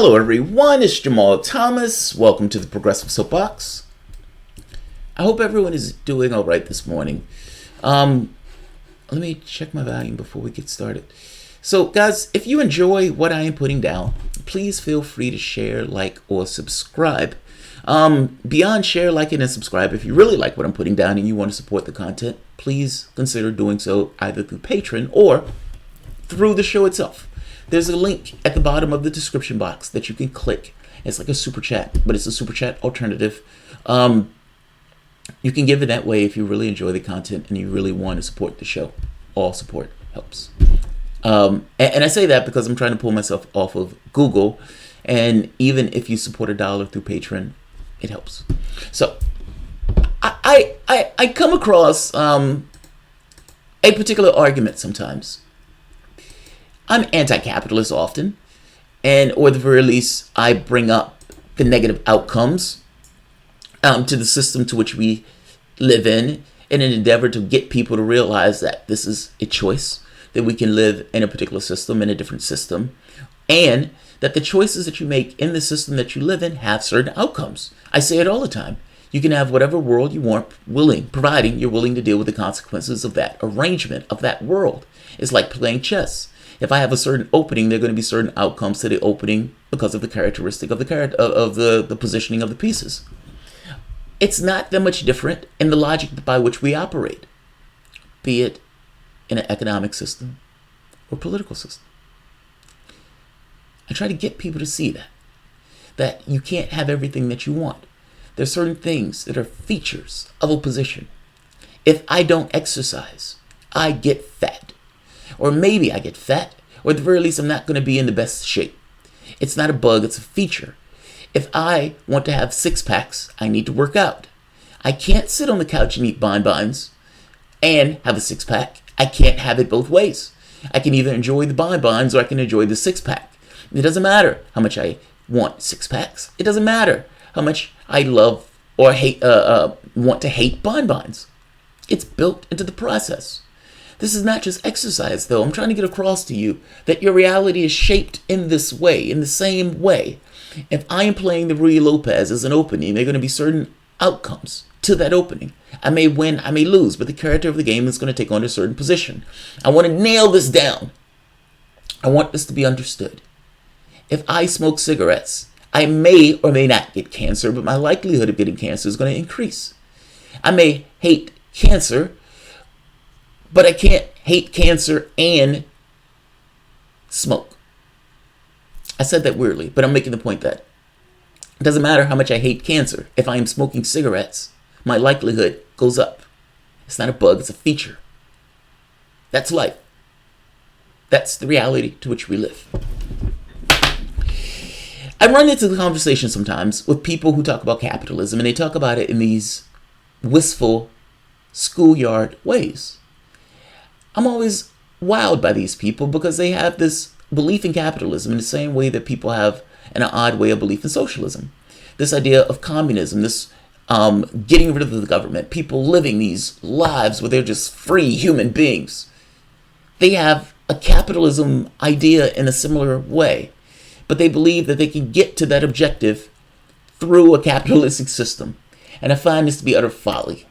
Hello everyone, it's Jamarl Thomas. Welcome to the Progressive Soapbox. I hope everyone is doing all right this morning. Let me check my volume before we get started. So guys, if you enjoy what I am putting down, please feel free to share, like, or subscribe. Beyond share, like, and subscribe, if you really like what I'm putting down and you want to support the content, please consider doing so either through Patreon or through the show itself. There's a link at the bottom of the description box that you can click. It's like a super chat, but it's a super chat alternative. You can give it that way if you really enjoy the content and you really want to support the show. All support helps. And I say that because I'm trying to pull myself off of Google. And even if you support $1 through Patreon, it helps. So I come across a particular argument sometimes. I'm anti-capitalist often, or at the very least, I bring up the negative outcomes to the system to which we live in an endeavor to get people to realize that this is a choice, that we can live in a particular system, in a different system, and that the choices that you make in the system that you live in have certain outcomes. I say it all the time. You can have whatever world you want, providing you're willing to deal with the consequences of that arrangement, of that world. It's like playing chess. If I have a certain opening, there are going to be certain outcomes to the opening because of the characteristic of the positioning of the pieces. It's not that much different in the logic by which we operate, be it in an economic system or political system. I try to get people to see that you can't have everything that you want. There's certain things that are features of a position. If I don't exercise, I get fat. Or maybe I get fat, or at the very least I'm not going to be in the best shape. It's not a bug, it's a feature. If I want to have 6 packs, I need to work out. I can't sit on the couch and eat bonbons and have a 6-pack. I can't have it both ways. I can either enjoy the bonbons or I can enjoy the 6-pack. It doesn't matter how much I want 6 packs. It doesn't matter how much I love or hate, want to hate bonbons. It's built into the process. This is not just exercise, though. I'm trying to get across to you that your reality is shaped in this way, in the same way. If I am playing the Ruy Lopez as an opening, there are going to be certain outcomes to that opening. I may win, I may lose, but the character of the game is going to take on a certain position. I want to nail this down. I want this to be understood. If I smoke cigarettes, I may or may not get cancer, but my likelihood of getting cancer is going to increase. I may hate cancer, but I can't hate cancer and smoke. I said that weirdly, but I'm making the point that it doesn't matter how much I hate cancer. If I am smoking cigarettes, my likelihood goes up. It's not a bug, it's a feature. That's life. That's the reality to which we live. I run into the conversation sometimes with people who talk about capitalism, and they talk about it in these wistful schoolyard ways. I'm always wowed by these people because they have this belief in capitalism in the same way that people have an odd way of belief in socialism. This idea of communism, this getting rid of the government, people living these lives where they're just free human beings. They have a capitalism idea in a similar way, but they believe that they can get to that objective through a capitalistic system. And I find this to be utter folly.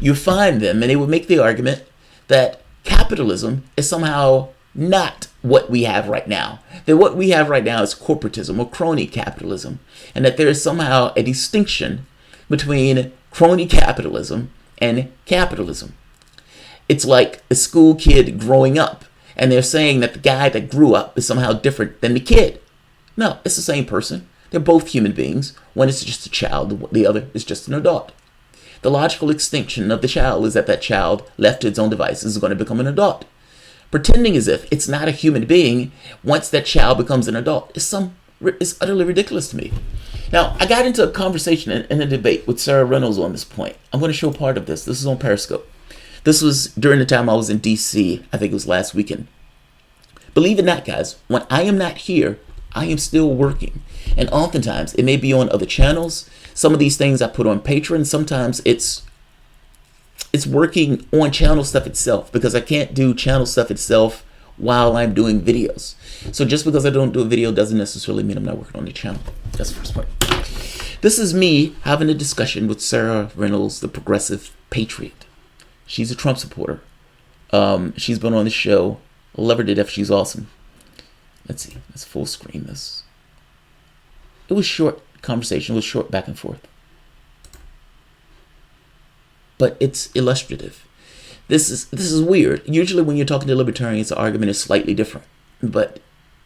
You find them, and they would make the argument that capitalism is somehow not what we have right now. That what we have right now is corporatism or crony capitalism, and that there is somehow a distinction between crony capitalism and capitalism. It's like a school kid growing up, and they're saying that the guy that grew up is somehow different than the kid. No, it's the same person. They're both human beings. One is just a child, the other is just an adult. The logical extinction of the child is that that child, left to its own devices, is going to become an adult. Pretending as if it's not a human being once that child becomes an adult is utterly ridiculous to me. Now, I got into a conversation and a debate with Sarah Reynolds on this point. I'm going to show part of this. This is on Periscope. This was during the time I was in D.C. I think it was last weekend. Believe it or not, guys, when I am not here, I am still working. And oftentimes, it may be on other channels. Some of these things I put on Patreon. Sometimes it's working on channel stuff itself because I can't do channel stuff itself while I'm doing videos. So just because I don't do a video doesn't necessarily mean I'm not working on the channel. That's the first part. This is me having a discussion with Sarah Reynolds, the progressive patriot. She's a Trump supporter. She's been on the show. Love her to death. She's awesome. Let's see. Let's full screen this. It was short conversation. It was short back and forth. But it's illustrative. This is weird. Usually when you're talking to libertarians, the argument is slightly different. But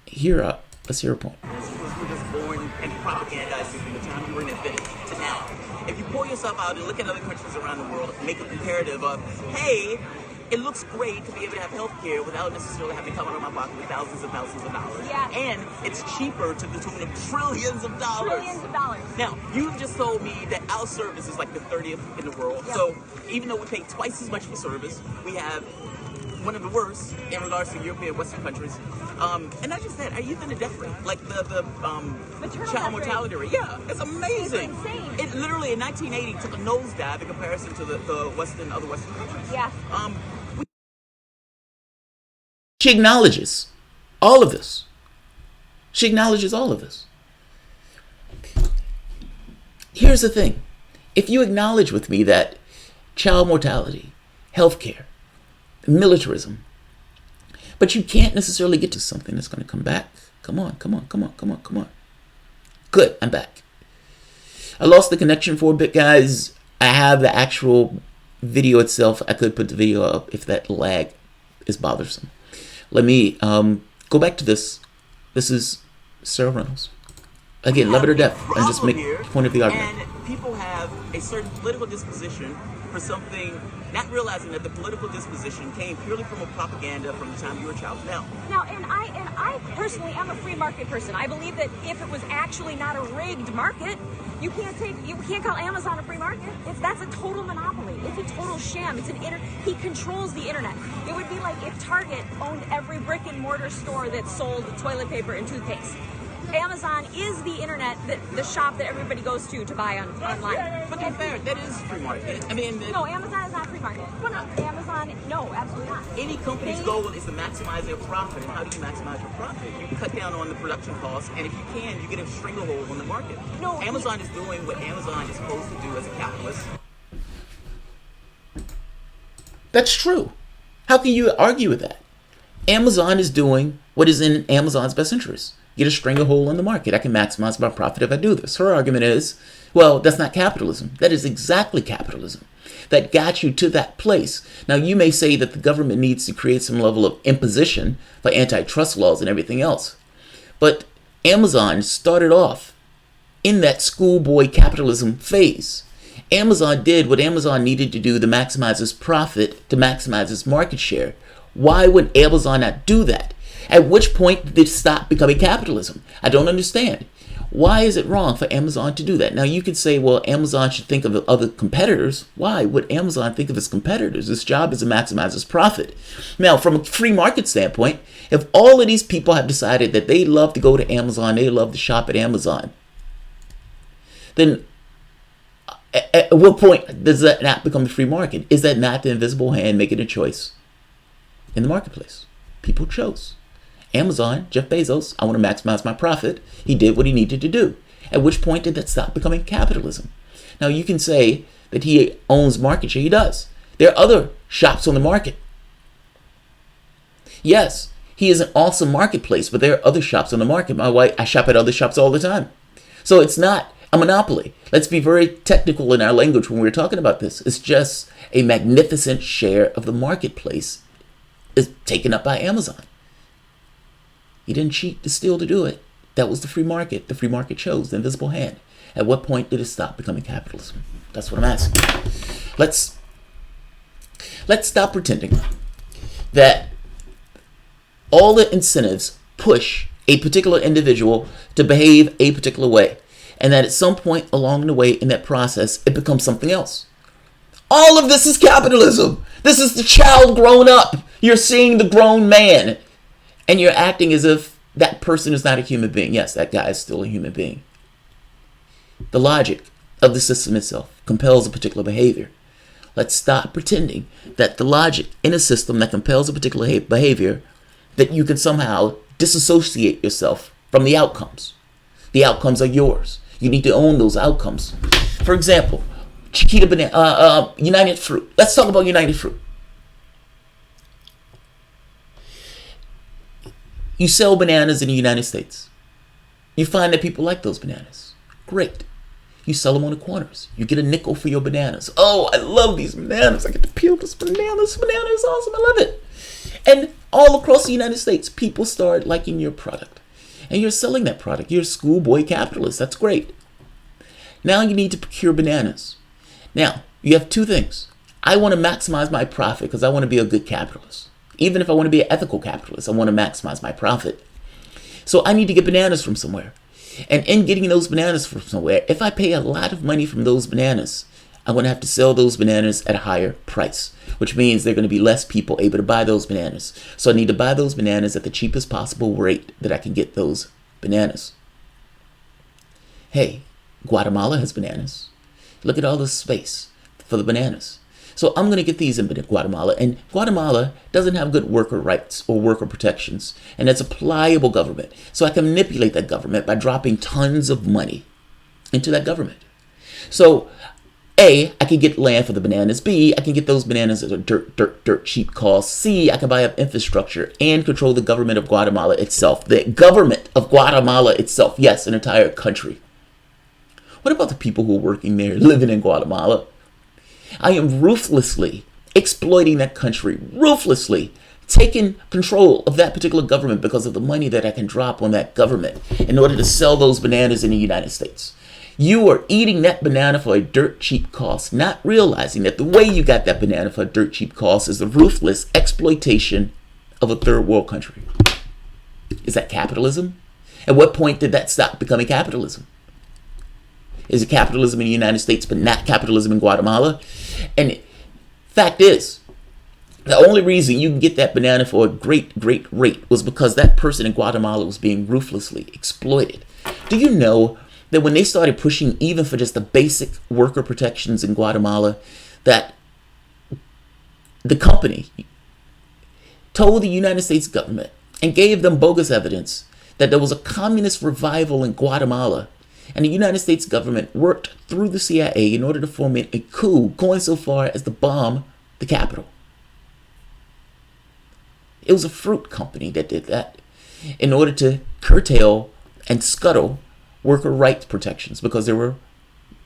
here, let's hear a point. We're just born and propagandized from the time we were infant to now. If you pull yourself out and look at other countries around the world, make a comparative of, hey, it looks great to be able to have health care without necessarily having to come out of my pocket with thousands and thousands of dollars. Yeah. And it's cheaper to the tune of trillions of dollars. Trillions of dollars. Now, you've just told me that our service is like the 30th in the world. Yep. So even though we pay twice as much for service, we have one of the worst in regards to European Western countries. And not just that, our youth and the death rate, like the child mortality rate. Yeah, it's amazing. It's insane. It literally in 1980 took a nosedive in comparison to the other Western countries. Yeah. She acknowledges all of this. She acknowledges all of this. Here's the thing. If you acknowledge with me that child mortality, healthcare, militarism, but you can't necessarily get to something that's going to come back. Come on. Good, I'm back. I lost the connection for a bit, guys. I have the actual video itself. I could put the video up if that lag is bothersome. Let me go back to this. This is Sarah Reynolds. Again, love it or death. And just make point of the argument. And people have a certain political disposition for something, not realizing that the political disposition came purely from a propaganda from the time you were a child. Now, and I personally am a free market person. I believe that if it was actually not a rigged market, you can't call Amazon a free market. That's a total monopoly. It's a total sham. He controls the internet. It would be like if Target owned every brick and mortar store that sold toilet paper and toothpaste. Amazon is the internet, the shop that everybody goes to buy online. But to be fair, that is free market. I mean, no, Amazon is not free market. Amazon, no, absolutely not. Any company's goal is to maximize their profit. And how do you maximize your profit? You cut down on the production costs, and if you can, you get a stranglehold on the market. No, Amazon is doing what Amazon is supposed to do as a capitalist. That's true. How can you argue with that? Amazon is doing what is in Amazon's best interest. Get a stranglehold on the market. I can maximize my profit if I do this. Her argument is, well, that's not capitalism. That is exactly capitalism. That got you to that place. Now, you may say that the government needs to create some level of imposition for antitrust laws and everything else. But Amazon started off in that schoolboy capitalism phase. Amazon did what Amazon needed to do to maximize its profit, to maximize its market share. Why would Amazon not do that? At which point did it stop becoming capitalism? I don't understand. Why is it wrong for Amazon to do that? Now, you could say, well, Amazon should think of other competitors. Why would Amazon think of its competitors? Its job is to maximize its profit. Now, from a free market standpoint, if all of these people have decided that they love to go to Amazon, they love to shop at Amazon, then at what point does that not become the free market? Is that not the invisible hand making a choice in the marketplace? People chose. Amazon, Jeff Bezos, I want to maximize my profit. He did what he needed to do. At which point did that stop becoming capitalism? Now, you can say that he owns market share. He does. There are other shops on the market. Yes, he is an awesome marketplace, but there are other shops on the market. My wife, I shop at other shops all the time. So it's not a monopoly. Let's be very technical in our language when we're talking about this. It's just a magnificent share of the marketplace is taken up by Amazon. He didn't cheat to steal to do it. That was the free market. The free market chose the invisible hand. At what point did it stop becoming capitalism? That's what I'm asking. Let's stop pretending that all the incentives push a particular individual to behave a particular way, and that at some point along the way in that process, it becomes something else. All of this is capitalism. This is the child grown up. You're seeing the grown man. And you're acting as if that person is not a human being. Yes, that guy is still a human being. The logic of the system itself compels a particular behavior. Let's stop pretending that the logic in a system that compels a particular behavior that you can somehow disassociate yourself from the outcomes. The outcomes are yours. You need to own those outcomes. For example, Chiquita Banana, United Fruit. Let's talk about United Fruit. You sell bananas in the United States. You find that people like those bananas. Great. You sell them on the corners. You get a nickel for your bananas. Oh, I love these bananas. I get to peel this banana. This banana is awesome. I love it. And all across the United States, people start liking your product. And you're selling that product. You're a schoolboy capitalist. That's great. Now you need to procure bananas. Now, you have two things. I want to maximize my profit because I want to be a good capitalist. Even if I want to be an ethical capitalist, I want to maximize my profit. So I need to get bananas from somewhere. And in getting those bananas from somewhere, if I pay a lot of money from those bananas, I'm going to have to sell those bananas at a higher price, which means there are going to be less people able to buy those bananas. So I need to buy those bananas at the cheapest possible rate that I can get those bananas. Hey, Guatemala has bananas. Look at all this space for the bananas. So I'm going to get these in Guatemala, and Guatemala doesn't have good worker rights or worker protections, and it's a pliable government. So I can manipulate that government by dropping tons of money into that government. So A, I can get land for the bananas. B, I can get those bananas at a dirt cheap cost. C, I can buy up infrastructure and control the government of Guatemala itself. The government of Guatemala itself. Yes, an entire country. What about the people who are working there, living in Guatemala? I am ruthlessly exploiting that country, ruthlessly taking control of that particular government because of the money that I can drop on that government in order to sell those bananas in the United States. You are eating that banana for a dirt cheap cost, not realizing that the way you got that banana for a dirt cheap cost is the ruthless exploitation of a third world country. Is that capitalism? At what point did that stop becoming capitalism? Is it capitalism in the United States but not capitalism in Guatemala? And fact is, the only reason you can get that banana for a great rate was because that person in Guatemala was being ruthlessly exploited. Do you know that when they started pushing even for just the basic worker protections in Guatemala, that the company told the United States government and gave them bogus evidence that there was a communist revival in Guatemala, and the United States government worked through the CIA in order to foment a coup, going so far as to bomb the Capitol. It was a fruit company that did that in order to curtail and scuttle worker rights protections because there were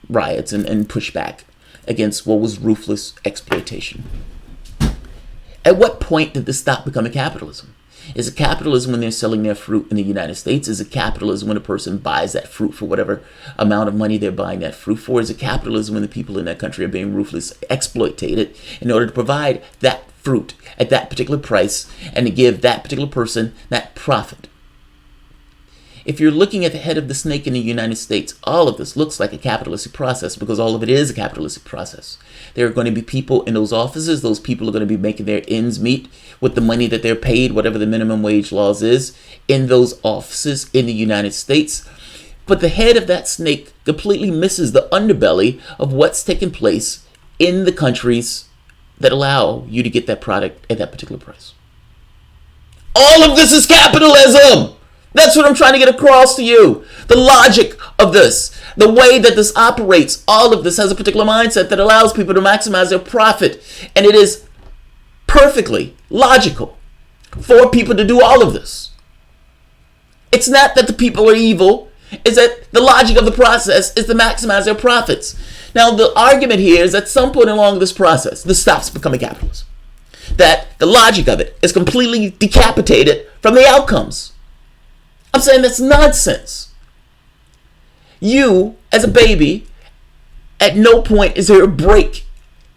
riots and pushback against what was ruthless exploitation. At what point did this stop becoming capitalism? Is it capitalism when they're selling their fruit in the United States? Is it capitalism when a person buys that fruit for whatever amount of money they're buying that fruit for? Is it capitalism when the people in that country are being ruthlessly exploited in order to provide that fruit at that particular price and to give that particular person that profit? If you're looking at the head of the snake in the United States, all of this looks like a capitalistic process because all of it is a capitalistic process. There are going to be people in those offices. Those people are going to be making their ends meet with the money that they're paid, whatever the minimum wage laws is, in those offices in the United States. But the head of that snake completely misses the underbelly of what's taking place in the countries that allow you to get that product at that particular price. All of this is capitalism! That's what I'm trying to get across to you. The logic of this, the way that this operates, all of this has a particular mindset that allows people to maximize their profit. And it is perfectly logical for people to do all of this. It's not that the people are evil. It's that the logic of the process is to maximize their profits. Now, the argument here is at some point along this process, this stops becoming capitalism. That the logic of it is completely decapitated from the outcomes. I'm saying that's nonsense. You, as a baby, at no point is there a break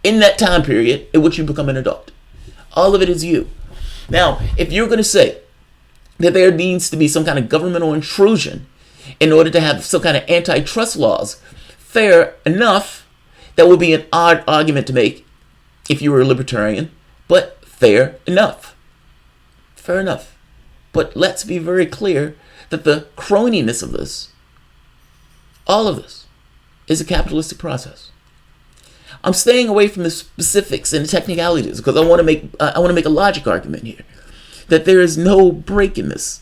in that time period in which you become an adult. All of it is you. Now, if you're going to say that there needs to be some kind of governmental intrusion in order to have some kind of antitrust laws, fair enough. That would be an odd argument to make if you were a libertarian, but fair enough. Fair enough. But let's be very clear that the croniness of this, all of this, is a capitalistic process. I'm staying away from the specifics and the technicalities because I want to make a logic argument here. that there is no break in this.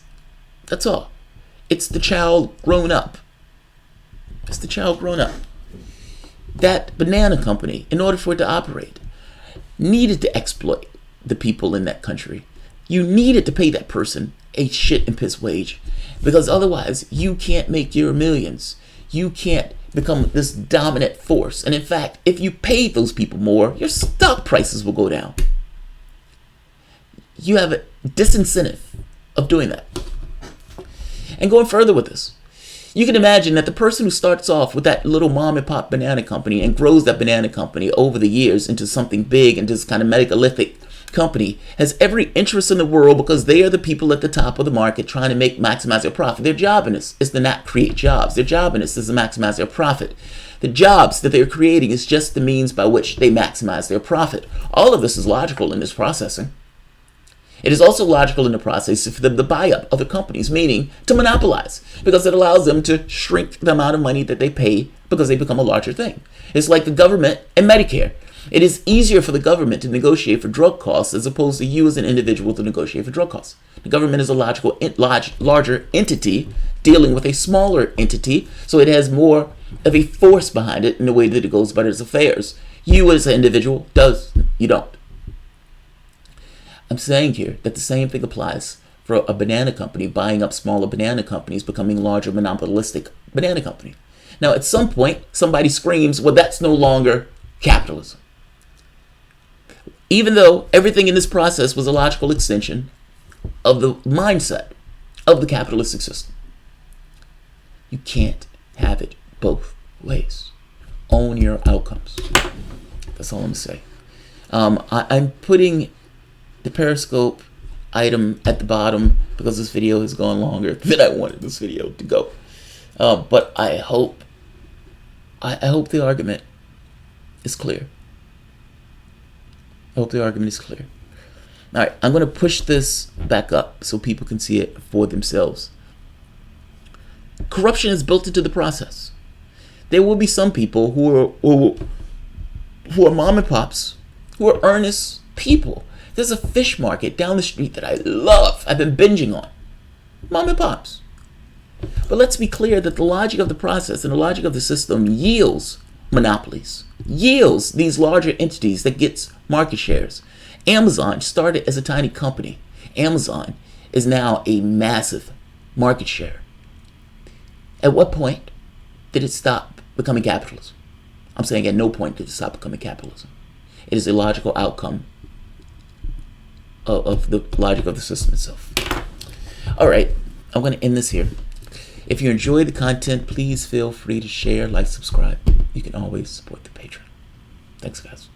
That's all. It's the child grown up. It's the child grown up. That banana company, in order for it to operate, needed to exploit the people in that country. You needed to pay that person a shit and piss wage, because otherwise you can't make your millions. You can't become this dominant force. And in fact, if you paid those people more, your stock prices will go down. You have a disincentive of doing that. And going further with this, you can imagine that the person who starts off with that little mom and pop banana company and grows that banana company over the years into something big, into this kind of megalithic company, has every interest in the world, because they are the people at the top of the market trying to maximize their profit. Their job in this is to not create jobs. Their job in this is to maximize their profit. The jobs that they're creating is just the means by which they maximize their profit. All of this is logical in this processing. It is also logical in the process for them to buy up other companies, meaning to monopolize, because it allows them to shrink the amount of money that they pay because they become a larger thing. It's like the government and Medicare. It is easier for the government to negotiate for drug costs as opposed to you as an individual to negotiate for drug costs. The government is a larger entity dealing with a smaller entity, so it has more of a force behind it in the way that it goes about its affairs. You as an individual you don't. I'm saying here that the same thing applies for a banana company buying up smaller banana companies, becoming larger monopolistic banana company. Now, at some point, somebody screams, well, that's no longer capitalism. Even though everything in this process was a logical extension of the mindset of the capitalistic system. You can't have it both ways. Own your outcomes. That's all I'm going to say. I'm putting the Periscope item at the bottom because this video has gone longer than I wanted this video to go. But I hope the argument is clear. I hope the argument is clear. All right, I'm going to push this back up so people can see it for themselves. Corruption is built into the process. There will be some people who are mom and pops, who are earnest people. There's a fish market down the street that I love. I've been binging on. Mom and pops. But let's be clear that the logic of the process and the logic of the system yields monopolies, yields these larger entities that gets market shares. Amazon started as a tiny company. Amazon is now a massive market share. At what point did it stop becoming capitalism? I'm saying at no point did it stop becoming capitalism. It is a logical outcome of the logic of the system itself. All right, I'm going to end this here. If you enjoy the content, please feel free to share, like, subscribe. You can always support the Patreon. Thanks, guys.